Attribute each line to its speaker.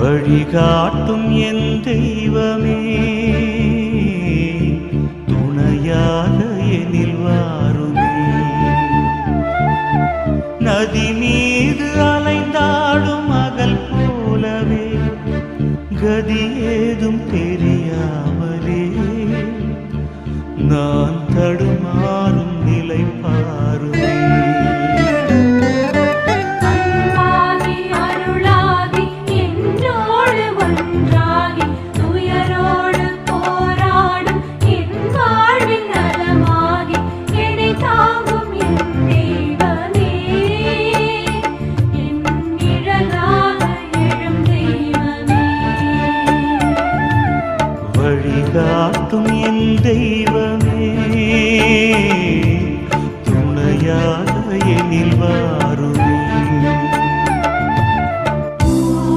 Speaker 1: வழிகாட்டும் என் தெய்வமே, துணையாக எனில் வாருமே. நதி மீது அலைந்தாடும் மகள் போலவே கதி ஏதும் தெரிய